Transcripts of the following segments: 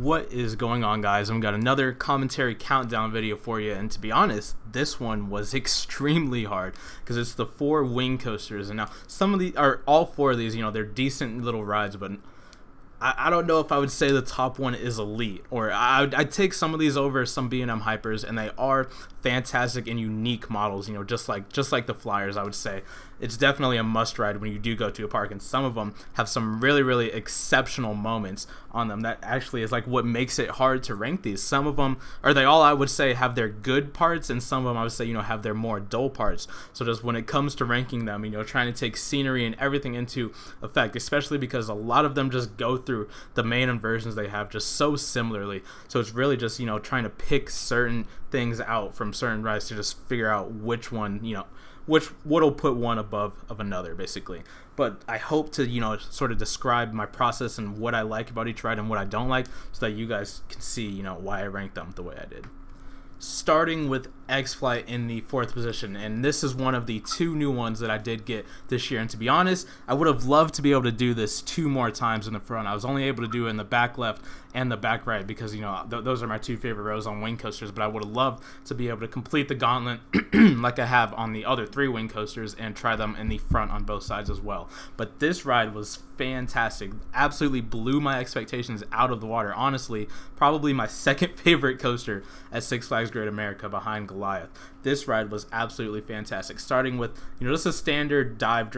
What is going on, guys? I've got another commentary countdown video for you, and to be honest, this one was extremely hard because it's the 4 wing coasters. And now some of these, or all 4 of these, they're decent little rides, but I don't know if I would say the top one is elite, or I'd take some of these over some B&M hypers, and they are fantastic and unique models, just like the Flyers. I would say it's definitely a must ride when you do go to a park, and some of them have some really exceptional moments on them that actually is like what makes it hard to rank these. Some of them, or they all, I would say, have their good parts, and some of them I would say have their more dull parts. So just when it comes to ranking them, trying to take scenery and everything into effect, especially because a lot of them just go through the main inversions they have just so similarly. So it's really just trying to pick certain things out from certain rides to just figure out which one what'll put one above of another, basically. But I hope to sort of describe my process and what I like about each ride and what I don't like, so that you guys can see why I ranked them the way I did. Starting with XFlight in the 4th position, and this is one of the 2 new ones that I did get this year. And to be honest, I would have loved to be able to do this 2 more times in the front. I was only able to do it in the back left and the back right because those are my 2 favorite rows on wing coasters. But I would have loved to be able to complete the gauntlet like I have on the other 3 wing coasters and try them in the front on both sides as well. But this ride was fantastic. Absolutely blew my expectations out of the water. Honestly, probably my 2nd favorite coaster at Six Flags Great America behind Goliath. This ride was absolutely fantastic. Starting with just a standard dive,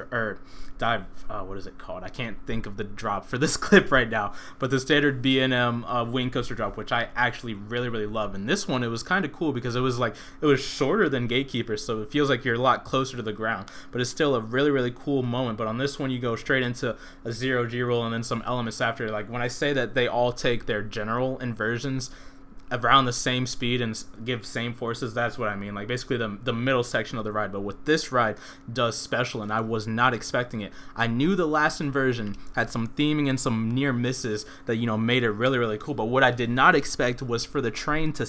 what is it called? I can't think of the drop for this clip right now, but the standard B&M wing coaster drop, which I actually really love. And this one, it was kind of cool because it was shorter than Gatekeeper, so it feels like you're a lot closer to the ground, but it's still a really cool moment. But on this one, you go straight into a 0G roll and then some elements after. Like when I say that they all take their general inversions around the same speed and give same forces, that's what I mean. Like basically the middle section of the ride. But what this ride does special, and I was not expecting it. I knew the last inversion had some theming and some near misses that made it really cool. But what I did not expect was for the train to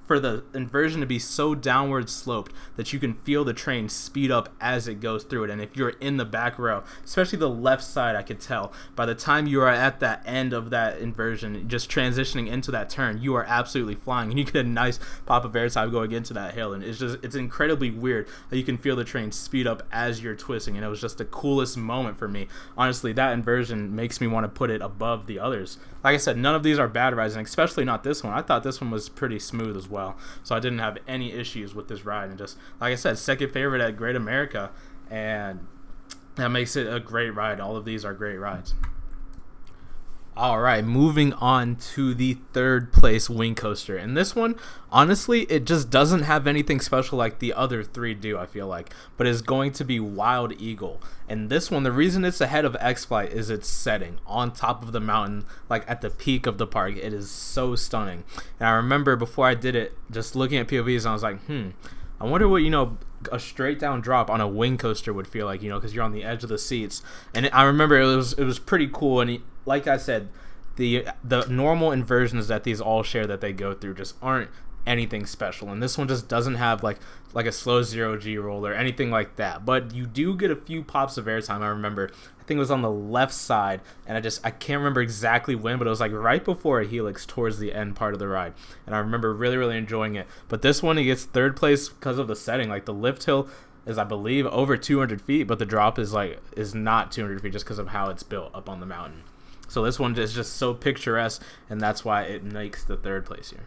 for the inversion to be so downward sloped that you can feel the train speed up as it goes through it. And if you're in the back row, especially the left side, I could tell by the time you are at that end of that inversion, just transitioning into that turn, you are absolutely flying, and you get a nice pop of airtime going into that hill. And it's incredibly weird that you can feel the train speed up as you're twisting, and it was just the coolest moment for me. Honestly, that inversion makes me want to put it above the others. Like I said, none of these are bad rides, and especially not this one. I thought this one was pretty smooth as well, so I didn't have any issues with this ride. And just like I said, 2nd favorite at Great America, and that makes it a great ride. All of these are great rides. Alright, moving on to the 3rd place wing coaster. And this one, honestly, it just doesn't have anything special like the other 3 do, I feel like. But it's going to be Wild Eagle. And this one, the reason it's ahead of XFlight is its setting on top of the mountain, like at the peak of the park. It is so stunning. And I remember before I did it, just looking at POVs, and I was like, I wonder what, a straight down drop on a wing coaster would feel like, because you're on the edge of the seats. And I remember it was pretty cool. And like I said, the normal inversions that these all share that they go through just aren't anything special, and this one just doesn't have like a slow 0G roll or anything like that. But you do get a few pops of airtime. I remember, I think it was on the left side, and I can't remember exactly when, but it was like right before a helix towards the end part of the ride, and I remember really enjoying it. But this one, it gets 3rd place because of the setting. Like the lift hill is, I believe, over 200 feet, but the drop is not 200 feet just because of how it's built up on the mountain. So this one is just so picturesque, and that's why it makes the 3rd place here.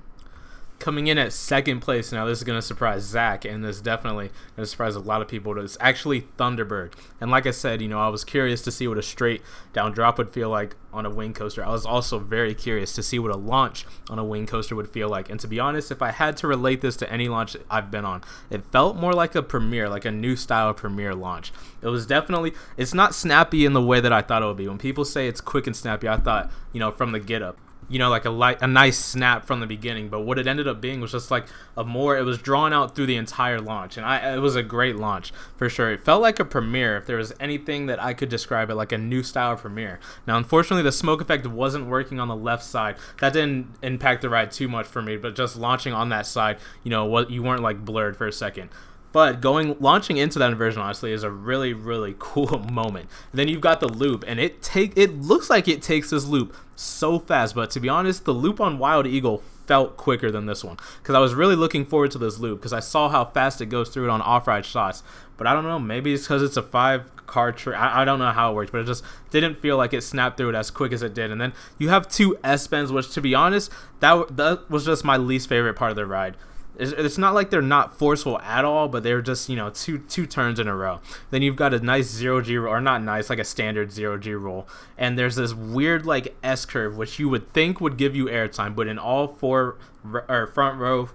Coming in at 2nd place, now this is going to surprise Zach, and this is definitely going to surprise a lot of people. It's actually Thunderbird. And like I said, I was curious to see what a straight down drop would feel like on a wing coaster. I was also very curious to see what a launch on a wing coaster would feel like. And to be honest, if I had to relate this to any launch I've been on, it felt more like a premiere, like a new style premiere launch. It was definitely, it's not snappy in the way that I thought it would be. When people say it's quick and snappy, I thought, from the get up, like a nice snap from the beginning. But what it ended up being was just like it was drawn out through the entire launch, and it was a great launch for sure. It felt like a premiere, if there was anything that I could describe it, like a new style premiere. Now, unfortunately, the smoke effect wasn't working on the left side. That didn't impact the ride too much for me, but just launching on that side, you weren't like blurred for a second. But launching into that inversion, honestly, is a really cool moment. And then you've got the loop, and it looks like it takes this loop so fast, but to be honest, the loop on Wild Eagle felt quicker than this one, because I was really looking forward to this loop because I saw how fast it goes through it on off-ride shots. But I don't know, maybe it's because it's a 5-car trick. I don't know how it works, but it just didn't feel like it snapped through it as quick as it did. And then you have 2 S-bends, which, to be honest, that was just my least favorite part of the ride. It's not like they're not forceful at all, but they're just, you know, two turns in a row. Then you've got a nice 0G, or not nice, like a standard 0G roll. And there's this weird, like, S-curve, which you would think would give you airtime, but in all 4, or front row,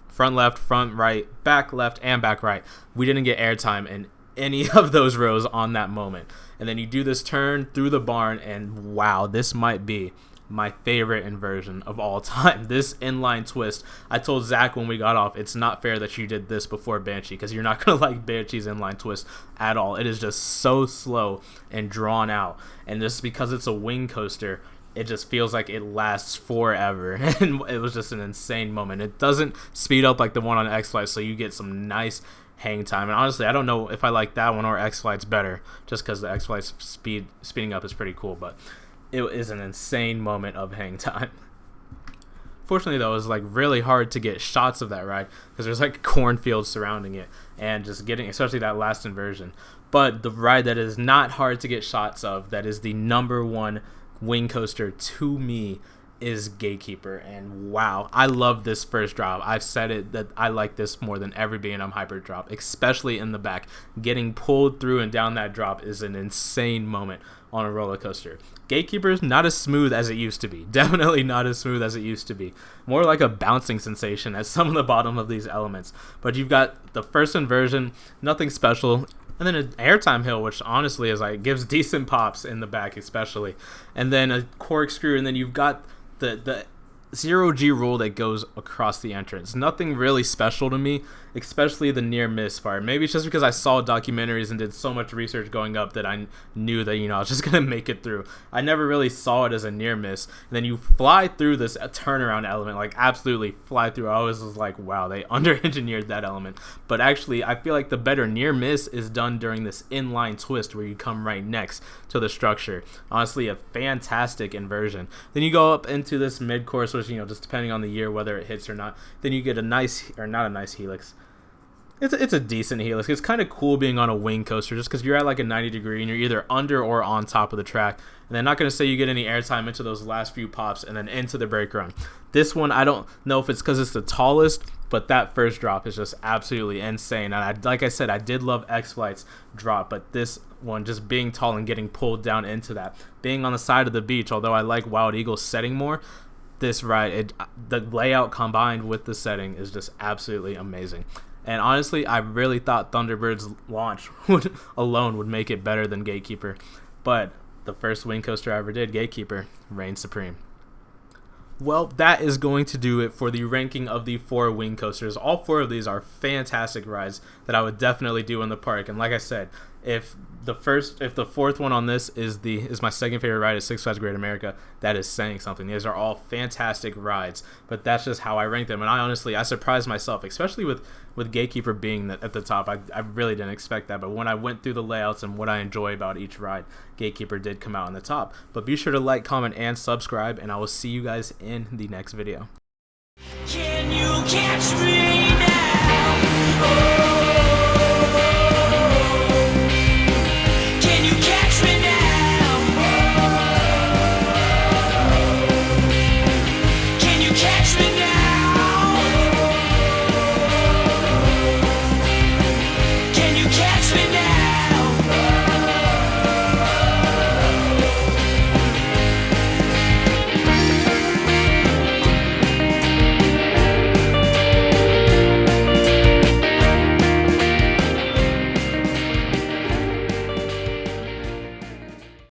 front left, front right, back left, and back right, we didn't get airtime in any of those rows on that moment. And then you do this turn through the barn, and wow, this might be my favorite inversion of all time. This inline twist, I told Zach when we got off, it's not fair that you did this before Banshee, because you're not going to like Banshee's inline twist at all. It is just so slow and drawn out, and just because it's a wing coaster, it just feels like it lasts forever. And it was just an insane moment. It doesn't speed up like the one on XFlight, so you get some nice hang time. And honestly, I don't know if I like that one or XFlight's better, just because the XFlight's speeding up is pretty cool, but it is an insane moment of hang time. Fortunately, though, it was like really hard to get shots of that ride because there's like cornfields surrounding it, and just getting, especially that last inversion. But the ride that is not hard to get shots of, that is the #1 wing coaster to me, is Gatekeeper. And wow, I love this first drop. I've said it that I like this more than every B&M Hyper drop, especially in the back. Getting pulled through and down that drop is an insane moment on a roller coaster. Gatekeeper is not as smooth as it used to be. Definitely not as smooth as it used to be. More like a bouncing sensation at some of the bottom of these elements. But you've got the first inversion, nothing special. And then an airtime hill, which honestly is like gives decent pops in the back especially. And then a corkscrew, and then you've got the 0G roll that goes across the entrance. Nothing really special to me, especially the near miss part. Maybe it's just because I saw documentaries and did so much research going up that I knew that, you know, I was just gonna make it through. I never really saw it as a near miss. And then you fly through this turnaround element, like absolutely fly through. I always was like, wow, they under-engineered that element. But actually, I feel like the better near miss is done during this inline twist where you come right next to the structure. Honestly, a fantastic inversion. Then you go up into this mid-course, which, you know, just depending on the year whether it hits or not. Then you get a nice, or not a nice helix. It's a decent helix. It's kind of cool being on a wing coaster just because you're at like a 90 degree and you're either under or on top of the track. And they're not going to say you get any airtime into those last few pops and then into the brake run. This one, I don't know if it's because it's the tallest, but that first drop is just absolutely insane. And like I said, I did love XFlight's drop, but this one, just being tall and getting pulled down into that, being on the side of the beach, although I like Wild Eagle's setting more, this ride, the layout combined with the setting is just absolutely amazing. And honestly, I really thought Thunderbird's launch alone would make it better than Gatekeeper. But the first wing coaster I ever did, Gatekeeper, reigned supreme. Well, that is going to do it for the ranking of the 4 wing coasters. All 4 of these are fantastic rides that I would definitely do in the park. And like I said, if the 4th one on this is my second favorite ride at Six Flags Great America, that is saying something. These are all fantastic rides, but that's just how I rank them. And I surprised myself, especially with Gatekeeper being at the top. I really didn't expect that, but when I went through the layouts and what I enjoy about each ride, Gatekeeper did come out on the top. But be sure to like, comment, and subscribe, and I will see you guys in the next video. Can you catch me?